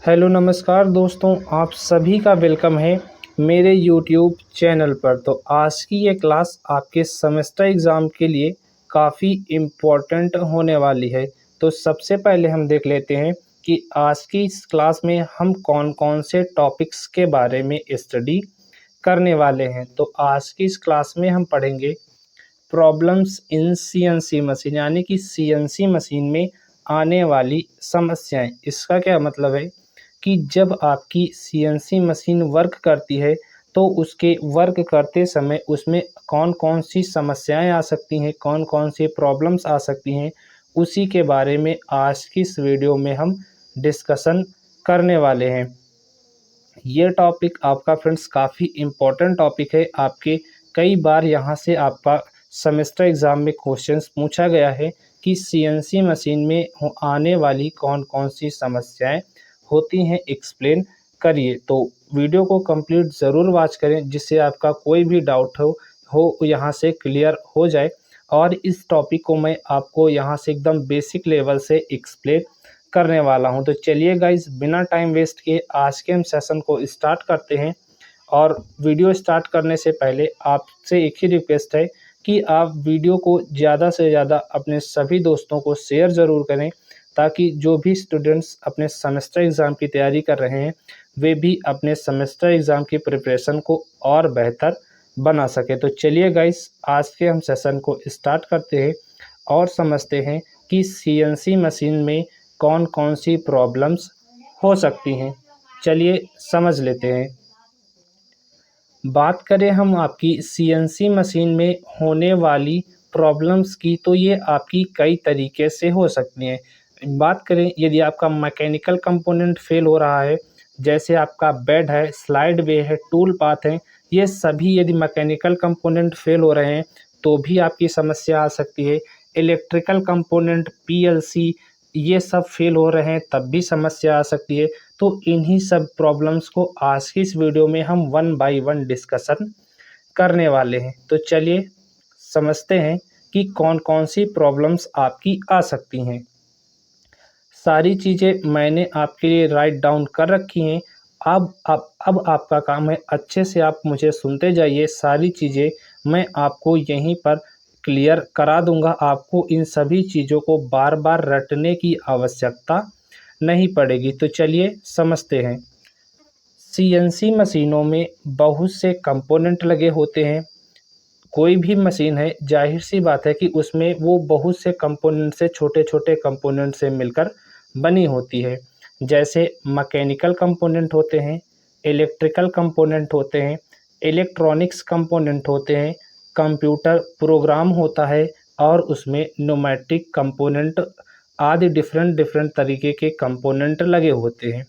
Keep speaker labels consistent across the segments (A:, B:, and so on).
A: Hello नमस्कार दोस्तों, आप सभी का वेलकम है मेरे यूट्यूब चैनल पर। तो आज की ये क्लास आपके सेमेस्टर एग्ज़ाम के लिए काफ़ी इम्पोर्टेंट होने वाली है। तो सबसे पहले हम देख लेते हैं कि आज की इस क्लास में हम कौन-कौन से टॉपिक्स के बारे में स्टडी करने वाले हैं। तो आज की इस क्लास में हम पढ़ेंगे प्रॉब्लम्स इन सीएनसी मशीन, यानी कि सीएनसी मशीन में आने वाली समस्याएं। इसका क्या मतलब है कि जब आपकी सीएनसी मशीन वर्क करती है तो उसके वर्क करते समय उसमें कौन कौन सी समस्याएं आ सकती हैं, कौन कौन सी प्रॉब्लम्स आ सकती हैं, उसी के बारे में आज की इस वीडियो में हम डिस्कशन करने वाले हैं। ये टॉपिक आपका फ्रेंड्स काफ़ी इम्पोर्टेंट टॉपिक है। आपके कई बार यहाँ से आपका सेमेस्टर एग्ज़ाम में क्वेश्चंस पूछा गया है कि सीएनसी मशीन में आने वाली कौन कौन सी समस्याएं होती हैं, एक्सप्लेन करिए। तो वीडियो को कंप्लीट ज़रूर वॉच करें, जिससे आपका कोई भी डाउट हो यहाँ से क्लियर हो जाए। और इस टॉपिक को मैं आपको यहाँ से एकदम बेसिक लेवल से एक्सप्लेन करने वाला हूं। तो चलिए गाइस, बिना टाइम वेस्ट किए आज के हम सेशन को स्टार्ट करते हैं। और वीडियो स्टार्ट करने से पहले आपसे एक ही रिक्वेस्ट है कि आप वीडियो को ज़्यादा से ज़्यादा अपने सभी दोस्तों को शेयर ज़रूर करें, ताकि जो भी स्टूडेंट्स अपने सेमेस्टर एग्ज़ाम की तैयारी कर रहे हैं वे भी अपने सेमेस्टर एग्ज़ाम की प्रिपरेशन को और बेहतर बना सके। तो चलिए गाइस, आज के हम सेशन को स्टार्ट करते हैं और समझते हैं कि सीएनसी मशीन में कौन कौन सी प्रॉब्लम्स हो सकती हैं। चलिए समझ लेते हैं। बात करें हम आपकी सीएनसी मशीन में होने वाली प्रॉब्लम्स की, तो ये आपकी कई तरीके से हो सकती हैं। बात करें यदि आपका मैकेनिकल कंपोनेंट फेल हो रहा है, जैसे आपका बेड है, स्लाइड वे है, टूल पाथ है, ये सभी यदि मैकेनिकल कंपोनेंट फेल हो रहे हैं तो भी आपकी समस्या आ सकती है। इलेक्ट्रिकल कंपोनेंट, पीएलसी, ये सब फेल हो रहे हैं तब भी समस्या आ सकती है। तो इन्हीं सब प्रॉब्लम्स को आज की इस वीडियो में हम वन बाय वन डिस्कशन करने वाले हैं। तो चलिए समझते हैं कि कौन कौन सी प्रॉब्लम्स आपकी आ सकती हैं। सारी चीज़ें मैंने आपके लिए राइट डाउन कर रखी हैं। अब आपका काम है, अच्छे से आप मुझे सुनते जाइए। सारी चीज़ें मैं आपको यहीं पर क्लियर करा दूंगा। आपको इन सभी चीज़ों को बार बार रटने की आवश्यकता नहीं पड़ेगी। तो चलिए समझते हैं। सीएनसी मशीनों में बहुत से कंपोनेंट लगे होते हैं। कोई भी मशीन है, जाहिर सी बात है कि उसमें वो बहुत से कंपोनेंट से, छोटे छोटे कंपोनेंट से मिलकर बनी होती है। जैसे मैकेनिकल कंपोनेंट होते हैं, इलेक्ट्रिकल कंपोनेंट होते हैं, इलेक्ट्रॉनिक्स कंपोनेंट होते हैं, कंप्यूटर प्रोग्राम होता है, और उसमें न्यूमेटिक कंपोनेंट आदि डिफरेंट डिफरेंट तरीके के कंपोनेंट लगे होते हैं।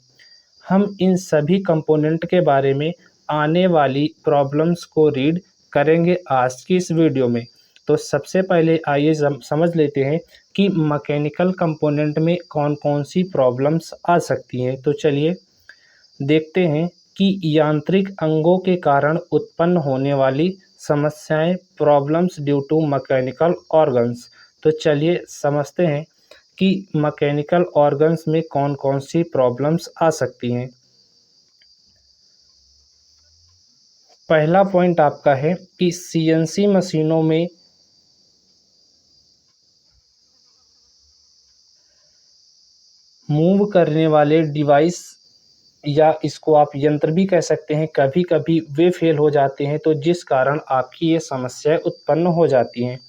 A: हम इन सभी कंपोनेंट के बारे में आने वाली प्रॉब्लम्स को रीड करेंगे आज की इस वीडियो में। तो सबसे पहले आइए समझ लेते हैं कि मैकेनिकल कंपोनेंट में कौन कौन सी प्रॉब्लम्स आ सकती हैं। तो चलिए देखते हैं कि यांत्रिक अंगों के कारण उत्पन्न होने वाली समस्याएं, problems due to mechanical organs. तो चलिए समझते हैं कि मैकेनिकल ऑर्गन्स में कौन कौन सी प्रॉब्लम्स आ सकती हैं। पहला पॉइंट आपका है कि सीएनसी मशीनों में मूव करने वाले डिवाइस, या इसको आप यंत्र भी कह सकते हैं, कभी कभी वे फेल हो जाते हैं, तो जिस कारण आपकी ये समस्याएं उत्पन्न हो जाती हैं।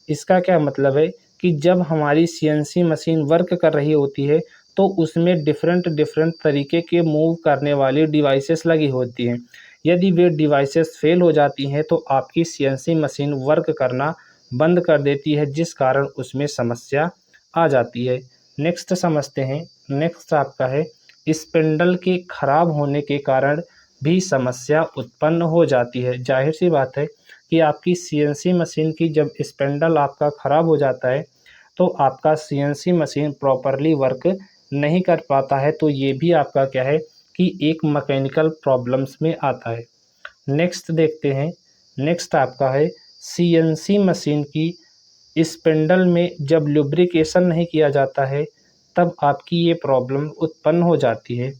A: इसका क्या मतलब है कि जब हमारी सीएनसी मशीन वर्क कर रही होती है तो उसमें डिफरेंट डिफरेंट तरीके के मूव करने वाली डिवाइसेस लगी होती हैं। यदि वे डिवाइसेस फेल हो जाती हैं तो आपकी सीएनसी मशीन वर्क करना बंद कर देती है, जिस कारण उसमें समस्या आ जाती है। नेक्स्ट समझते हैं। नेक्स्ट आपका है, स्पिंडल के खराब होने के कारण भी समस्या उत्पन्न हो जाती है। जाहिर सी बात है कि आपकी सीएनसी मशीन की जब स्पेंडल आपका ख़राब हो जाता है तो आपका सीएनसी मशीन प्रॉपरली वर्क नहीं कर पाता है। तो ये भी आपका क्या है कि एक मैकेनिकल प्रॉब्लम्स में आता है। नेक्स्ट देखते हैं। नेक्स्ट आपका है, सीएनसी मशीन की स्पेंडल में जब लुब्रिकेशन नहीं किया जाता है तब आपकी ये प्रॉब्लम उत्पन्न हो जाती है।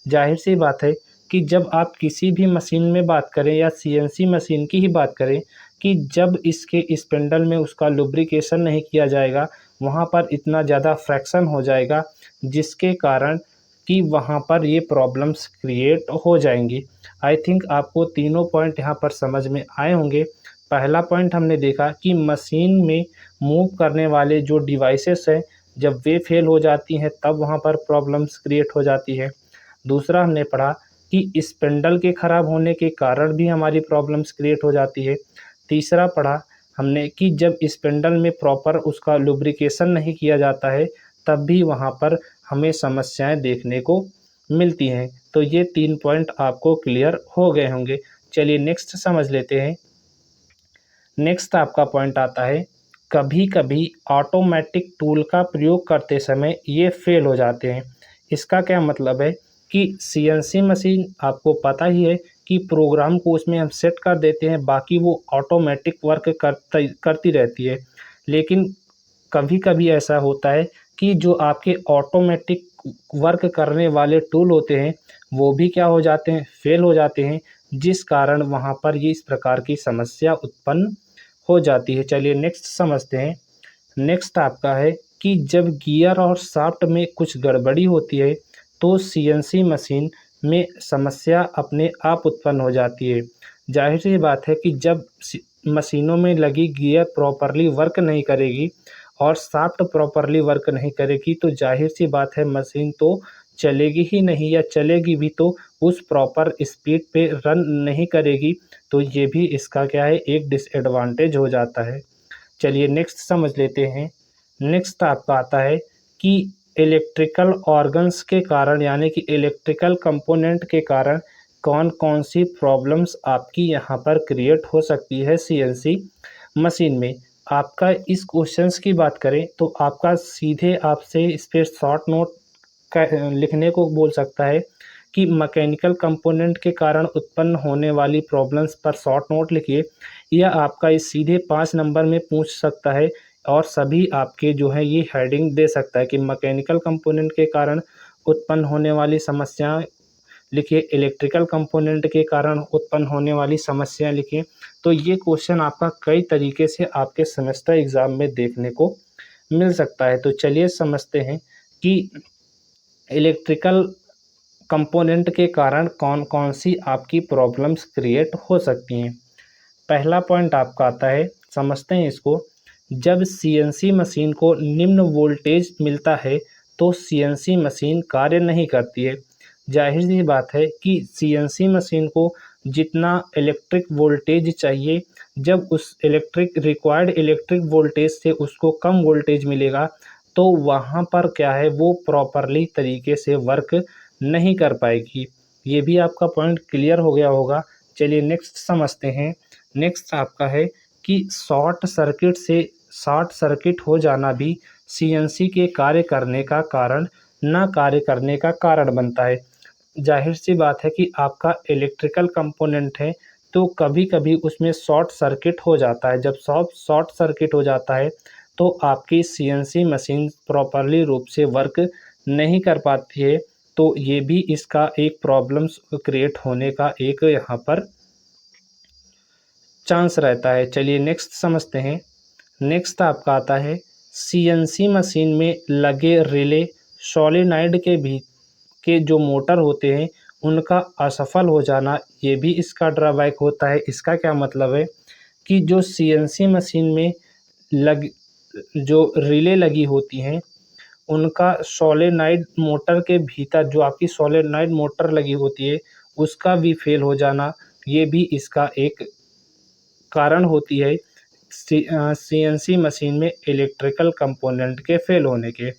A: ज़ाहिर-सी बात है कि जब आप किसी भी मशीन में बात करें या सीएनसी मशीन की ही बात करें कि जब इसके स्पिंडल में उसका लुब्रिकेशन नहीं किया जाएगा, वहाँ पर इतना ज़्यादा फ्रैक्शन हो जाएगा जिसके कारण कि वहाँ पर ये प्रॉब्लम्स क्रिएट हो जाएँगी। आई थिंक आपको तीनों पॉइंट यहाँ पर समझ में आए होंगे। पहला पॉइंट हमने देखा कि मशीन में मूव करने वाले जो डिवाइसेस हैं, जब वे फ़ेल हो जाती हैं तब वहाँ पर प्रॉब्लम्स क्रिएट हो जाती है। दूसरा हमने पढ़ा कि स्पिंडल के ख़राब होने के कारण भी हमारी प्रॉब्लम्स क्रिएट हो जाती है। तीसरा पढ़ा हमने कि जब स्पिंडल में प्रॉपर उसका लुब्रिकेशन नहीं किया जाता है, तब भी वहाँ पर हमें समस्याएँ देखने को मिलती हैं। तो ये 3 पॉइंट आपको क्लियर हो गए होंगे। चलिए नेक्स्ट समझ लेते हैं। नेक्स्ट आपका पॉइंट आता है, कभी-कभी ऑटोमेटिक टूल का प्रयोग करते समय ये फ़ेल हो जाते हैं। इसका क्या मतलब है कि सीएनसी मशीन आपको पता ही है कि प्रोग्राम को उसमें हम सेट कर देते हैं, बाकी वो ऑटोमेटिक वर्क करती रहती है। लेकिन कभी-कभी ऐसा होता है कि जो आपके ऑटोमेटिक वर्क करने वाले टूल होते हैं, वो भी क्या हो जाते हैं, फ़ेल हो जाते हैं, जिस कारण वहाँ पर ये इस प्रकार की समस्या उत्पन्न हो जाती है। चलिए नेक्स्ट समझते हैं। नेक्स्ट आपका है कि जब गियर और शाफ्ट में कुछ गड़बड़ी होती है, तो सीएनसी मशीन में समस्या अपने आप उत्पन्न हो जाती है। ज़ाहिर-सी बात है कि जब मशीनों में लगी गियर प्रॉपरली वर्क नहीं करेगी और शाफ्ट प्रॉपरली वर्क नहीं करेगी, तो ज़ाहिर-सी बात है मशीन तो चलेगी ही नहीं, या चलेगी भी तो उस प्रॉपर स्पीड पे रन नहीं करेगी। तो ये भी इसका क्या है, एक डिसएडवांटेज हो जाता है। चलिए नेक्स्ट समझ लेते हैं। नेक्स्ट आपका आता है कि इलेक्ट्रिकल ऑर्गन्स के कारण, यानी कि इलेक्ट्रिकल कंपोनेंट के कारण कौन-कौन सी प्रॉब्लम्स आपकी यहाँ पर क्रिएट हो सकती है सीएनसी मशीन में। आपका इस क्वेश्चंस की बात करें तो आपका सीधे आपसे इस पे शॉर्ट नोट लिखने को बोल सकता है कि मैकेनिकल कंपोनेंट के कारण उत्पन्न होने वाली प्रॉब्लम्स पर शॉर्ट नोट लिखिए, या आपका इस सीधे 5 नंबर में पूछ सकता है और सभी आपके जो है ये हेडिंग दे सकता है कि मैकेनिकल कंपोनेंट के कारण उत्पन्न होने वाली समस्याएं लिखिए, इलेक्ट्रिकल कंपोनेंट के कारण उत्पन्न होने वाली समस्याएं लिखिए। तो ये क्वेश्चन आपका कई तरीके से आपके सेमेस्टर एग्ज़ाम में देखने को मिल सकता है। तो चलिए समझते हैं कि इलेक्ट्रिकल कंपोनेंट के कारण कौन-कौन सी आपकी प्रॉब्लम्स क्रिएट हो सकती हैं। पहला पॉइंट आपका आता है, समझते हैं इसको। जब सीएनसी मशीन को निम्न वोल्टेज मिलता है, तो सीएनसी मशीन कार्य नहीं करती है। ज़ाहिर-सी बात है कि सीएनसी मशीन को जितना इलेक्ट्रिक वोल्टेज चाहिए, जब उस रिक्वायर्ड इलेक्ट्रिक वोल्टेज से उसको कम वोल्टेज मिलेगा, तो वहाँ पर क्या है, वो प्रॉपरली तरीके से वर्क नहीं कर पाएगी। ये भी आपका पॉइंट क्लियर हो गया होगा। चलिए नेक्स्ट समझते हैं। नेक्स्ट आपका है कि शॉर्ट सर्किट हो जाना भी सीएनसी के कार्य करने का कारण, ना कार्य करने का कारण बनता है। ज़ाहिर-सी बात है कि आपका इलेक्ट्रिकल कंपोनेंट है, तो कभी-कभी उसमें शॉर्ट सर्किट हो जाता है। जब शॉर्ट सर्किट हो जाता है, तो आपकी सीएनसी मशीन प्रॉपरली रूप से वर्क नहीं कर पाती है। तो ये भी इसका एक प्रॉब्लम्स क्रिएट होने का एक यहाँ पर चांस रहता है। चलिए नेक्स्ट समझते हैं। नेक्स्ट आपका आता है, सीएनसी मशीन में लगे रिले सोलेनॉइड के जो मोटर होते हैं, उनका असफल हो जाना, ये भी इसका ड्रॉबैक होता है। इसका क्या मतलब है कि जो सीएनसी मशीन में लग जो रिले लगी होती हैं, उनका सोलेनॉइड मोटर के भीतर जो आपकी सोलेनॉइड मोटर लगी होती है, उसका भी फेल हो जाना, ये भी इसका एक कारण होती है सीएनसी मशीन में इलेक्ट्रिकल कंपोनेंट के फेल होने के।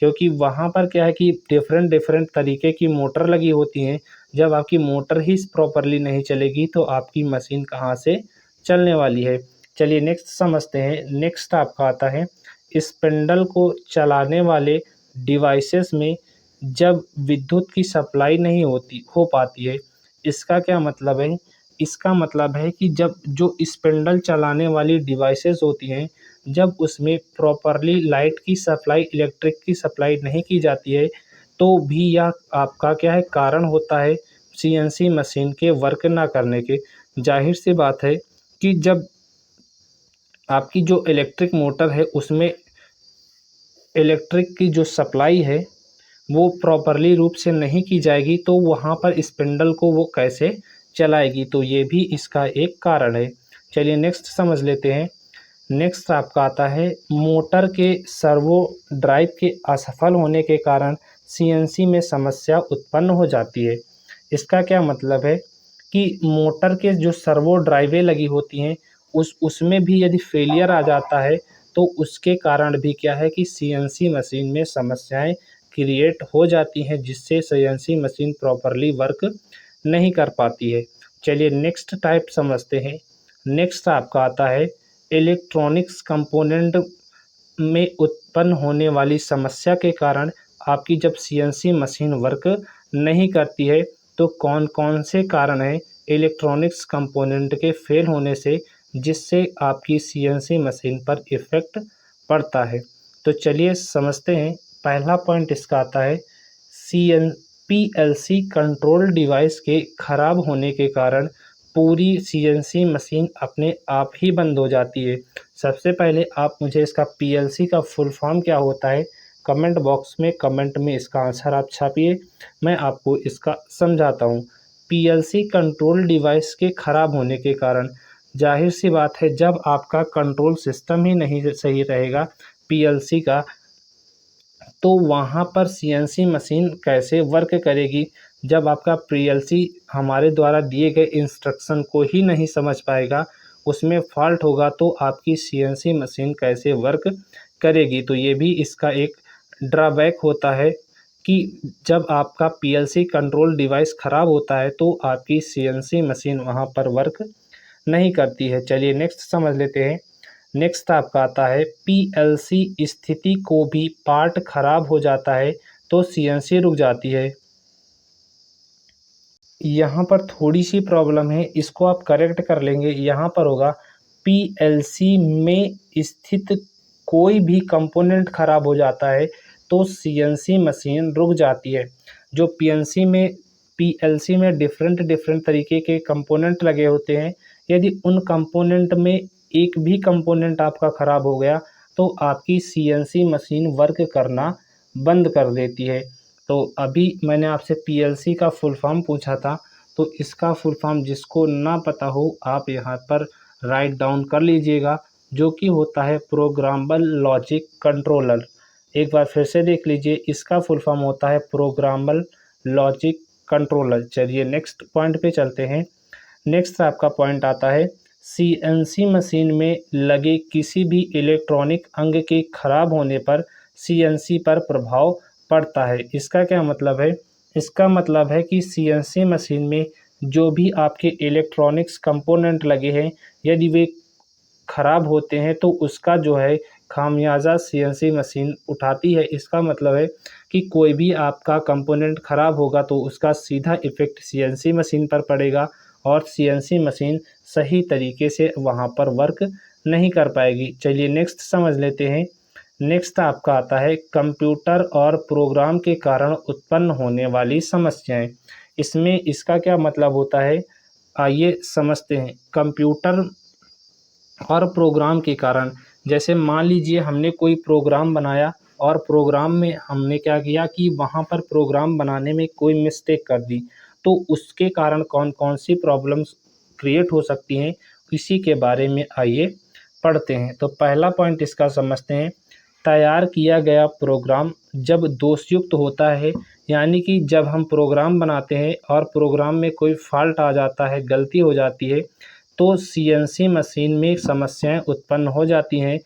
A: क्योंकि वहाँ पर क्या है कि डिफरेंट डिफरेंट तरीके की मोटर लगी होती हैं। जब आपकी मोटर ही प्रॉपरली नहीं चलेगी, तो आपकी मशीन कहाँ से चलने वाली है। चलिए नेक्स्ट समझते हैं। नेक्स्ट आपका आता है, स्पिंडल को चलाने वाले डिवाइसेस में जब विद्युत की सप्लाई नहीं हो पाती है। इसका क्या मतलब है? इसका मतलब है कि जब जो स्पिंडल चलाने वाली डिवाइसेस होती हैं, जब उसमें प्रॉपरली लाइट की सप्लाई, इलेक्ट्रिक की सप्लाई नहीं की जाती है, तो भी यह आपका क्या है कारण होता है सीएनसी मशीन के वर्क ना करने के। ज़ाहिर सी बात है कि जब आपकी जो इलेक्ट्रिक मोटर है उसमें इलेक्ट्रिक की जो सप्लाई है वो प्रॉपरली रूप से नहीं की जाएगी, तो वहाँ पर स्पिंडल को वो कैसे चलाएगी, तो ये भी इसका एक कारण है। चलिए नेक्स्ट समझ लेते हैं। नेक्स्ट आपका आता है मोटर के सर्वो ड्राइव के असफल होने के कारण सीएनसी में समस्या उत्पन्न हो जाती है। इसका क्या मतलब है कि मोटर के जो सर्वो ड्राइवें लगी होती हैं उसमें भी यदि फेलियर आ जाता है, तो उसके कारण भी क्या है कि सीएनसी मशीन में समस्याएं क्रिएट हो जाती हैं, जिससे सीएनसी मशीन प्रॉपरली वर्क नहीं कर पाती है। चलिए नेक्स्ट टाइप समझते हैं। नेक्स्ट आपका आता है इलेक्ट्रॉनिक्स कंपोनेंट में उत्पन्न होने वाली समस्या के कारण आपकी जब सीएनसी मशीन वर्क नहीं करती है, तो कौन कौन से कारण हैं इलेक्ट्रॉनिक्स कंपोनेंट के फेल होने से जिससे आपकी सीएनसी मशीन पर इफ़ेक्ट पड़ता है। तो चलिए समझते हैं। पहला पॉइंट इसका आता है पीएलसी कंट्रोल डिवाइस के खराब होने के कारण पूरी सीएनसी मशीन अपने आप ही बंद हो जाती है। सबसे पहले आप मुझे इसका पीएलसी का फुल फॉर्म क्या होता है कमेंट बॉक्स में कमेंट में इसका आंसर आप छापिए, मैं आपको इसका समझाता हूँ। पीएलसी कंट्रोल डिवाइस के खराब होने के कारण जाहिर सी बात है जब आपका कंट्रोल सिस्टम ही नहीं सही रहेगा पीएलसी का, तो वहाँ पर सीएनसी मशीन कैसे वर्क करेगी। जब आपका पीएलसी हमारे द्वारा दिए गए इंस्ट्रक्शन को ही नहीं समझ पाएगा, उसमें फॉल्ट होगा, तो आपकी सीएनसी मशीन कैसे वर्क करेगी। तो ये भी इसका एक ड्रॉबैक होता है कि जब आपका पीएलसी कंट्रोल डिवाइस ख़राब होता है तो आपकी सीएनसी मशीन वहाँ पर वर्क नहीं करती है। चलिए नेक्स्ट समझ लेते हैं। नेक्स्ट आपका आता है पीएलसी स्थिति को भी पार्ट खराब हो जाता है तो सीएनसी रुक जाती है। यहाँ पर थोड़ी सी प्रॉब्लम है, इसको आप करेक्ट कर लेंगे। यहाँ पर होगा पीएलसी में स्थित कोई भी कंपोनेंट खराब हो जाता है तो सीएनसी मशीन रुक जाती है। जो पीएलसी में डिफरेंट डिफरेंट तरीके के कंपोनेंट लगे होते हैं, यदि उन कंपोनेंट में एक भी कंपोनेंट आपका ख़राब हो गया तो आपकी सीएनसी मशीन वर्क करना बंद कर देती है। तो अभी मैंने आपसे पीएलसी का फुल फॉर्म पूछा था, तो इसका फुल फॉर्म जिसको ना पता हो आप यहाँ पर राइट डाउन कर लीजिएगा, जो कि होता है प्रोग्रामेबल लॉजिक कंट्रोलर। एक बार फिर से देख लीजिए, इसका फुल फॉर्म होता है प्रोग्रामेबल लॉजिक कंट्रोलर। चलिए नेक्स्ट पॉइंट पे चलते हैं। नेक्स्ट आपका पॉइंट आता है सीएनसी मशीन में लगे किसी भी इलेक्ट्रॉनिक अंग के खराब होने पर सीएनसी पर प्रभाव पड़ता है। इसका क्या मतलब है? इसका मतलब है कि सीएनसी मशीन में जो भी आपके इलेक्ट्रॉनिक्स कंपोनेंट लगे हैं, यदि वे खराब होते हैं तो उसका जो है खामियाजा सीएनसी मशीन उठाती है। इसका मतलब है कि कोई भी आपका कंपोनेंट खराब होगा तो उसका सीधा इफ़ेक्ट सीएनसी मशीन पर पड़ेगा और सीएनसी मशीन सही तरीके से वहाँ पर वर्क नहीं कर पाएगी। चलिए नेक्स्ट समझ लेते हैं। नेक्स्ट आपका आता है कंप्यूटर और प्रोग्राम के कारण उत्पन्न होने वाली समस्याएं। इसमें इसका क्या मतलब होता है, आइए समझते हैं। कंप्यूटर और प्रोग्राम के कारण, जैसे मान लीजिए हमने कोई प्रोग्राम बनाया और प्रोग्राम में हमने क्या किया कि वहाँ पर प्रोग्राम बनाने में कोई मिस्टेक कर दी, तो उसके कारण कौन कौन सी प्रॉब्लम्स क्रिएट हो सकती हैं, इसी के बारे में आइए पढ़ते हैं। तो पहला पॉइंट इसका समझते हैं। तैयार किया गया प्रोग्राम जब दोषयुक्त होता है, यानी कि जब हम प्रोग्राम बनाते हैं और प्रोग्राम में कोई फॉल्ट आ जाता है, गलती हो जाती है, तो सीएनसी मशीन में समस्याएं उत्पन्न हो जाती हैं।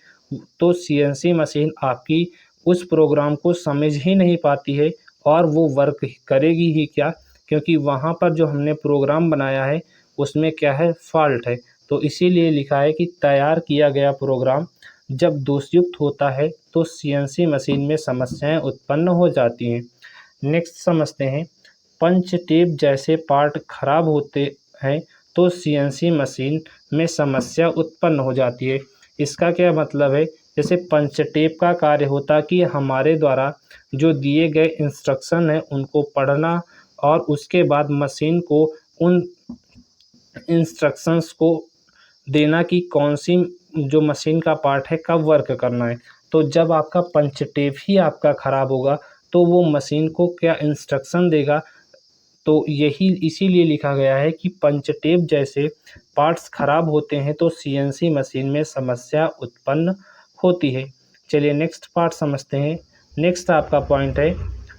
A: तो सीएनसी मशीन आपकी उस प्रोग्राम को समझ ही नहीं पाती है और वो वर्क करेगी ही क्या, क्योंकि वहाँ पर जो हमने प्रोग्राम बनाया है उसमें क्या है, फॉल्ट है। तो इसीलिए लिखा है कि तैयार किया गया प्रोग्राम जब दोषयुक्त होता है तो सीएनसी मशीन में समस्याएं उत्पन्न हो जाती हैं। नेक्स्ट समझते हैं। पंच टेप जैसे पार्ट खराब होते हैं तो सीएनसी मशीन में समस्या उत्पन्न हो जाती है। इसका क्या मतलब है, जैसे पंच टेप का कार्य होता कि हमारे द्वारा जो दिए गए इंस्ट्रक्शन है उनको पढ़ना और उसके बाद मशीन को उन इंस्ट्रक्शंस को देना कि कौन सी जो मशीन का पार्ट है कब वर्क करना है। तो जब आपका पंच टेप ही आपका ख़राब होगा तो वो मशीन को क्या इंस्ट्रक्शन देगा। तो यही इसीलिए लिखा गया है कि पंच टेप जैसे पार्ट्स ख़राब होते हैं तो सीएनसी मशीन में समस्या उत्पन्न होती है। चलिए नेक्स्ट पार्ट समझते हैं। नेक्स्ट आपका पॉइंट है,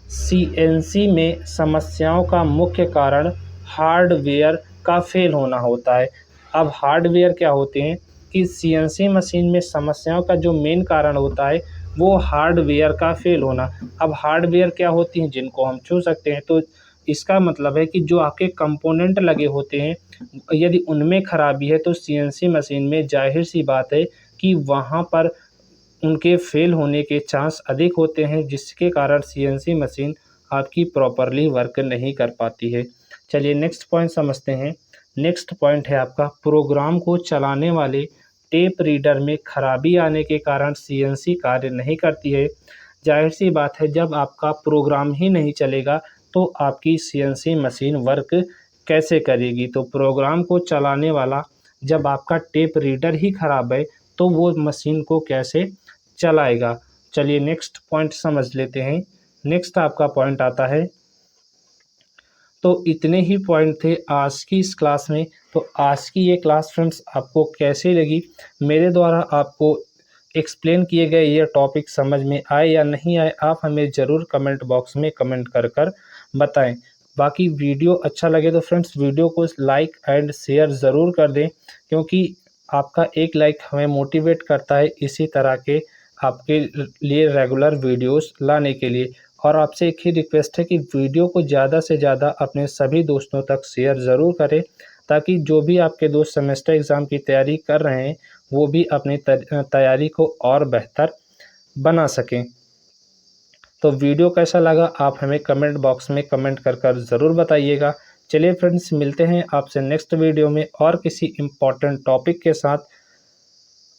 A: सीएनसी में समस्याओं का मुख्य कारण हार्डवेयर का फेल होना होता है। अब हार्डवेयर क्या होते हैं कि सीएनसी मशीन में समस्याओं का जो मेन कारण होता है वो हार्डवेयर का फेल होना। अब हार्डवेयर क्या होती हैं जिनको हम छू सकते हैं, तो इसका मतलब है कि जो आपके कंपोनेंट लगे होते हैं यदि उनमें खराबी है तो सीएनसी मशीन में जाहिर सी बात है कि वहाँ पर उनके फेल होने के चांस अधिक होते हैं, जिसके कारण सीएनसी मशीन आपकी प्रॉपरली वर्क नहीं कर पाती है। चलिए नेक्स्ट पॉइंट समझते हैं। नेक्स्ट पॉइंट है आपका, प्रोग्राम को चलाने वाले टेप रीडर में खराबी आने के कारण सीएनसी कार्य नहीं करती है। जाहिर सी बात है, जब आपका प्रोग्राम ही नहीं चलेगा तो आपकी सीएनसी मशीन वर्क कैसे करेगी। तो प्रोग्राम को चलाने वाला जब आपका टेप रीडर ही ख़राब है तो वो मशीन को कैसे चलाएगा। चलिए नेक्स्ट पॉइंट समझ लेते हैं। नेक्स्ट आपका पॉइंट आता है, तो इतने ही पॉइंट थे आज की इस क्लास में। तो आज की ये क्लास फ्रेंड्स आपको कैसी लगी, मेरे द्वारा आपको एक्सप्लेन किए गए ये टॉपिक समझ में आए या नहीं आए, आप हमें ज़रूर कमेंट बॉक्स में कमेंट कर कर बताएं। बाकी वीडियो अच्छा लगे तो फ्रेंड्स वीडियो को लाइक एंड शेयर ज़रूर कर दें, क्योंकि आपका एक लाइक हमें मोटिवेट करता है इसी तरह के आपके लिए रेगुलर वीडियोस लाने के लिए। और आपसे एक ही रिक्वेस्ट है कि वीडियो को ज़्यादा से ज़्यादा अपने सभी दोस्तों तक शेयर ज़रूर करें, ताकि जो भी आपके दोस्त सेमेस्टर एग्ज़ाम की तैयारी कर रहे हैं वो भी अपनी तैयारी को और बेहतर बना सकें। तो वीडियो कैसा लगा आप हमें कमेंट बॉक्स में कमेंट कर कर ज़रूर बताइएगा। चलिए फ्रेंड्स, मिलते हैं आपसे नेक्स्ट वीडियो में और किसी इम्पोर्टेंट टॉपिक के साथ।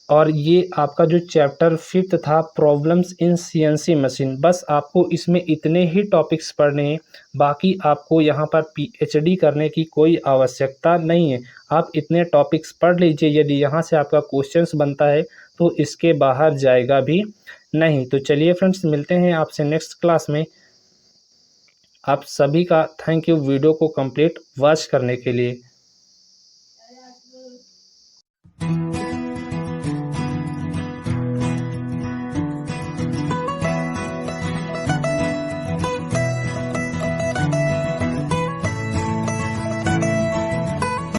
A: और ये आपका जो चैप्टर 5th था, प्रॉब्लम्स इन सीएनसी मशीन, बस आपको इसमें इतने ही टॉपिक्स पढ़ने हैं। बाकी आपको यहाँ पर पीएचडी करने की कोई आवश्यकता नहीं है। आप इतने टॉपिक्स पढ़ लीजिए, यदि यहाँ से आपका क्वेश्चंस बनता है तो इसके बाहर जाएगा भी नहीं। तो चलिए फ्रेंड्स, मिलते हैं आपसे नेक्स्ट क्लास में। आप सभी का थैंक यू वीडियो को कंप्लीट वॉच करने के लिए।